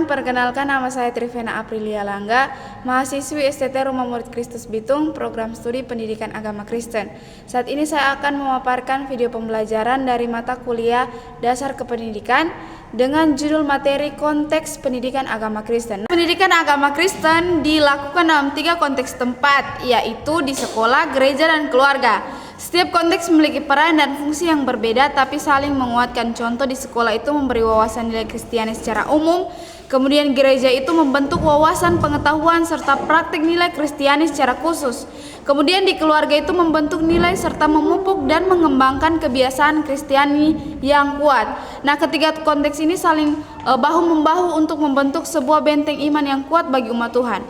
perkenalkan nama saya Trivena Aprilia Langga, mahasiswi STT Rumah Murid Kristus Bitung, program studi Pendidikan Agama Kristen. Saat ini saya akan memaparkan video pembelajaran dari mata kuliah Dasar Kependidikan dengan judul materi konteks pendidikan agama Kristen. Pendidikan agama Kristen dilakukan dalam 3 konteks tempat, yaitu di sekolah, gereja, dan keluarga. Setiap konteks memiliki peran dan fungsi yang berbeda tapi saling menguatkan. Contoh, di sekolah itu memberi wawasan nilai Kristiani secara umum, kemudian gereja itu membentuk wawasan pengetahuan serta praktik nilai Kristiani secara khusus. Kemudian di keluarga itu membentuk nilai serta memupuk dan mengembangkan kebiasaan Kristiani yang kuat. Nah, ketiga konteks ini saling bahu-membahu untuk membentuk sebuah benteng iman yang kuat bagi umat Tuhan.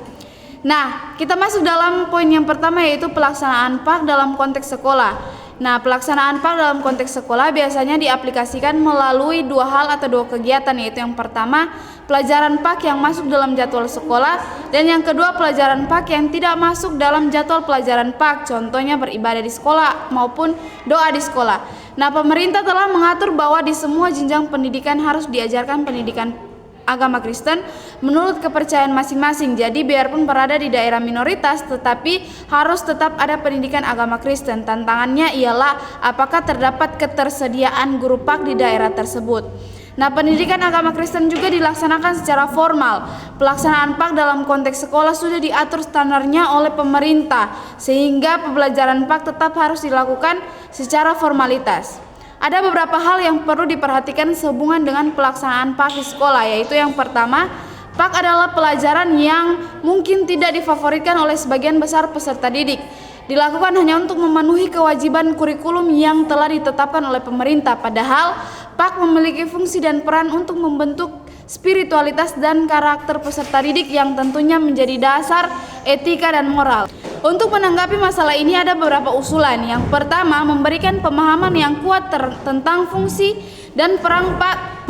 Nah, kita masuk dalam poin yang pertama, yaitu pelaksanaan PAK dalam konteks sekolah. Nah, pelaksanaan PAK dalam konteks sekolah biasanya diaplikasikan melalui 2 hal atau 2 kegiatan, yaitu yang pertama, pelajaran PAK yang masuk dalam jadwal sekolah, dan yang kedua, pelajaran PAK yang tidak masuk dalam jadwal pelajaran PAK, contohnya beribadah di sekolah maupun doa di sekolah. Nah, pemerintah telah mengatur bahwa di semua jenjang pendidikan harus diajarkan pendidikan agama Kristen menurut kepercayaan masing-masing. Jadi biarpun berada di daerah minoritas, tetapi harus tetap ada pendidikan agama Kristen. Tantangannya ialah apakah terdapat ketersediaan guru PAK di daerah tersebut. Nah, pendidikan agama Kristen juga dilaksanakan secara formal. Pelaksanaan PAK dalam konteks sekolah sudah diatur standarnya oleh pemerintah, sehingga pembelajaran PAK tetap harus dilakukan secara formalitas. Ada beberapa hal yang perlu diperhatikan sehubungan dengan pelaksanaan PAK di sekolah, yaitu yang pertama, PAK adalah pelajaran yang mungkin tidak difavoritkan oleh sebagian besar peserta didik. Dilakukan hanya untuk memenuhi kewajiban kurikulum yang telah ditetapkan oleh pemerintah, padahal PAK memiliki fungsi dan peran untuk membentuk spiritualitas dan karakter peserta didik yang tentunya menjadi dasar etika dan moral. Untuk menanggapi masalah ini ada beberapa usulan. Yang pertama, memberikan pemahaman yang kuat tentang fungsi dan peran PAK.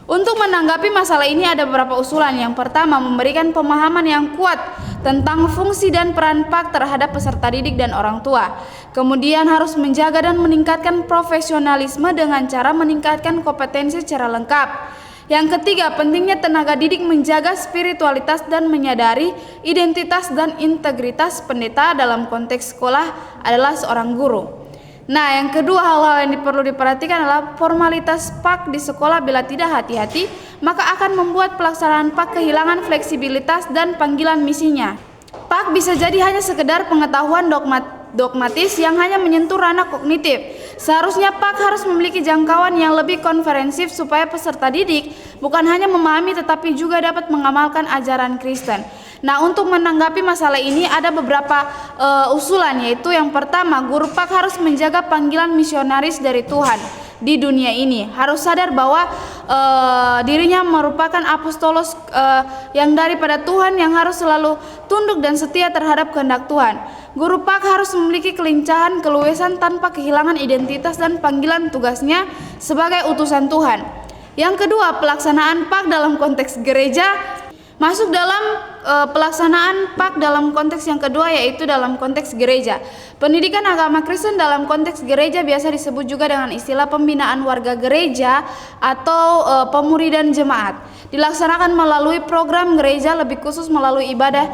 Untuk menanggapi masalah ini ada beberapa usulan. Yang pertama, memberikan pemahaman yang kuat tentang fungsi dan peran PAK terhadap peserta didik dan orang tua. Kemudian harus menjaga dan meningkatkan profesionalisme dengan cara meningkatkan kompetensi secara lengkap. Yang ketiga, pentingnya tenaga didik menjaga spiritualitas dan menyadari identitas dan integritas pendeta dalam konteks sekolah adalah seorang guru. Nah, yang kedua, hal-hal yang perlu diperhatikan adalah formalitas PAK di sekolah. Bila tidak hati-hati, maka akan membuat pelaksanaan PAK kehilangan fleksibilitas dan panggilan misinya. PAK bisa jadi hanya sekedar pengetahuan dogmatis yang hanya menyentuh ranah kognitif. Seharusnya PAK harus memiliki jangkauan yang lebih komprehensif supaya peserta didik bukan hanya memahami tetapi juga dapat mengamalkan ajaran Kristen. Nah, untuk menanggapi masalah ini ada beberapa usulan, yaitu yang pertama, guru PAK harus menjaga panggilan misionaris dari Tuhan di dunia ini. Harus sadar bahwa dirinya merupakan apostolos yang daripada Tuhan yang harus selalu tunduk dan setia terhadap kehendak Tuhan. Guru PAK harus memiliki kelincahan, keluasan tanpa kehilangan identitas dan panggilan tugasnya sebagai utusan Tuhan. Yang kedua, pelaksanaan PAK dalam konteks gereja. Masuk dalam pelaksanaan PAK dalam konteks yang kedua, yaitu dalam konteks gereja. Pendidikan agama Kristen dalam konteks gereja biasa disebut juga dengan istilah pembinaan warga gereja atau pemuridan jemaat. Dilaksanakan melalui program gereja, lebih khusus melalui ibadah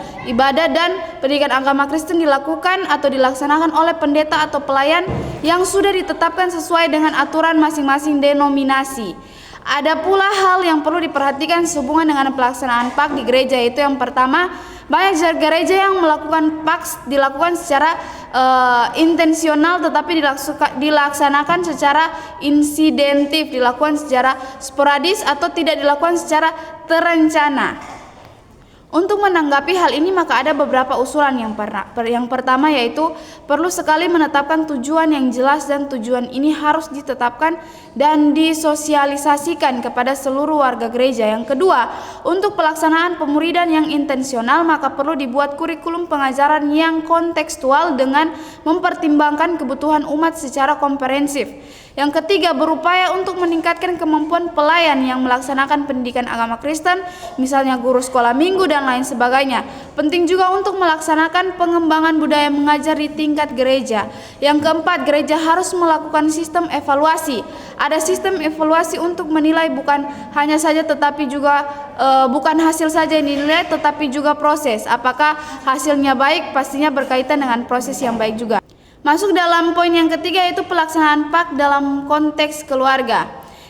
dan pendidikan agama Kristen dilakukan atau dilaksanakan oleh pendeta atau pelayan yang sudah ditetapkan sesuai dengan aturan masing-masing denominasi. Ada pula hal yang perlu diperhatikan sehubungan dengan pelaksanaan PAK di gereja, yaitu yang pertama, banyak gereja yang melakukan PAK dilakukan secara intensional tetapi dilaksanakan secara insidentif, dilakukan secara sporadis atau tidak dilakukan secara terencana. Untuk menanggapi hal ini maka ada beberapa usulan. Yang pertama, yaitu perlu sekali menetapkan tujuan yang jelas, dan tujuan ini harus ditetapkan dan disosialisasikan kepada seluruh warga gereja. Yang kedua, untuk pelaksanaan pemuridan yang intensional maka perlu dibuat kurikulum pengajaran yang kontekstual dengan mempertimbangkan kebutuhan umat secara komprehensif. Yang ketiga, berupaya untuk meningkatkan kemampuan pelayan yang melaksanakan pendidikan agama Kristen, misalnya guru sekolah minggu dan lain sebagainya. Penting juga untuk melaksanakan pengembangan budaya mengajar di tingkat gereja. Yang keempat, gereja harus melakukan sistem evaluasi. Ada sistem evaluasi untuk menilai bukan hanya saja tetapi juga bukan hasil saja yang dinilai, tetapi juga proses. Apakah hasilnya baik, pastinya berkaitan dengan proses yang baik juga. Masuk dalam poin yang ketiga, yaitu pelaksanaan PAK dalam konteks keluarga.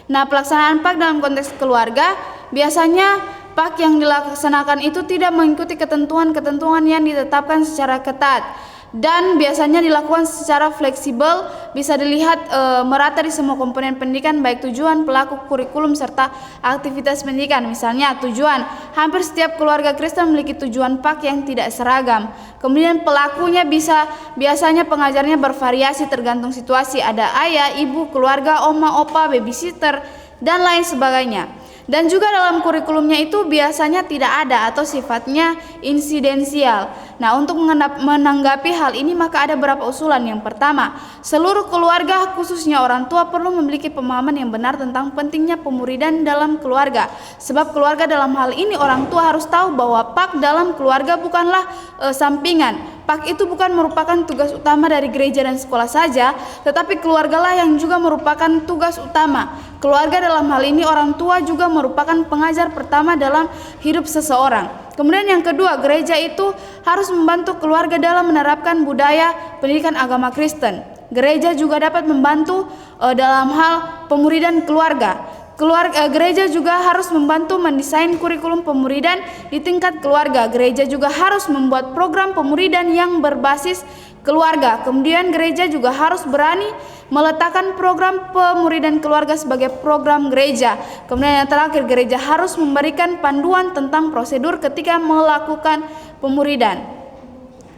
Nah, pelaksanaan PAK dalam konteks keluarga, biasanya PAK yang dilaksanakan itu tidak mengikuti ketentuan-ketentuan yang ditetapkan secara ketat dan biasanya dilakukan secara fleksibel, bisa dilihat merata di semua komponen pendidikan, baik tujuan, pelaku, kurikulum, serta aktivitas pendidikan. Misalnya tujuan, hampir setiap keluarga Kristen memiliki tujuan PAK yang tidak seragam. Kemudian pelakunya biasanya pengajarnya bervariasi tergantung situasi, ada ayah, ibu, keluarga, oma, opa, babysitter, dan lain sebagainya. Dan juga dalam kurikulumnya itu biasanya tidak ada atau sifatnya insidensial. Nah, untuk menanggapi hal ini maka ada beberapa usulan. Yang pertama, seluruh keluarga khususnya orang tua perlu memiliki pemahaman yang benar tentang pentingnya pemuridan dalam keluarga. Sebab keluarga dalam hal ini orang tua harus tahu bahwa PAK dalam keluarga bukanlah sampingan. PAK itu bukan merupakan tugas utama dari gereja dan sekolah saja, tetapi keluargalah yang juga merupakan tugas utama. Keluarga dalam hal ini orang tua juga merupakan pengajar pertama dalam hidup seseorang. Kemudian yang kedua, gereja itu harus membantu keluarga dalam menerapkan budaya pendidikan agama Kristen. Gereja juga dapat membantu dalam hal pemuridan keluarga. Gereja juga harus membantu mendesain kurikulum pemuridan di tingkat keluarga. Gereja juga harus membuat program pemuridan yang berbasis keluarga. Kemudian gereja juga harus berani meletakkan program pemuridan keluarga sebagai program gereja. Kemudian yang terakhir, gereja harus memberikan panduan tentang prosedur ketika melakukan pemuridan.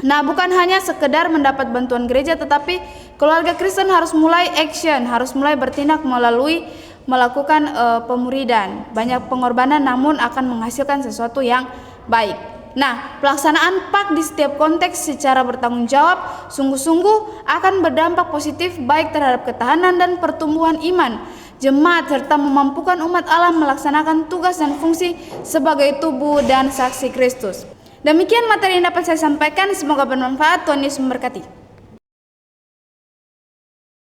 Nah, bukan hanya sekedar mendapat bantuan gereja, tetapi keluarga Kristen harus mulai action, harus mulai bertindak melalui melakukan pemuridan. Banyak pengorbanan namun akan menghasilkan sesuatu yang baik. Nah, pelaksanaan PAK di setiap konteks secara bertanggung jawab sungguh-sungguh akan berdampak positif baik terhadap ketahanan dan pertumbuhan iman jemaat serta memampukan umat Allah melaksanakan tugas dan fungsi sebagai tubuh dan saksi Kristus. Demikian materi yang dapat saya sampaikan, semoga bermanfaat. Tuhan Yesus memberkati.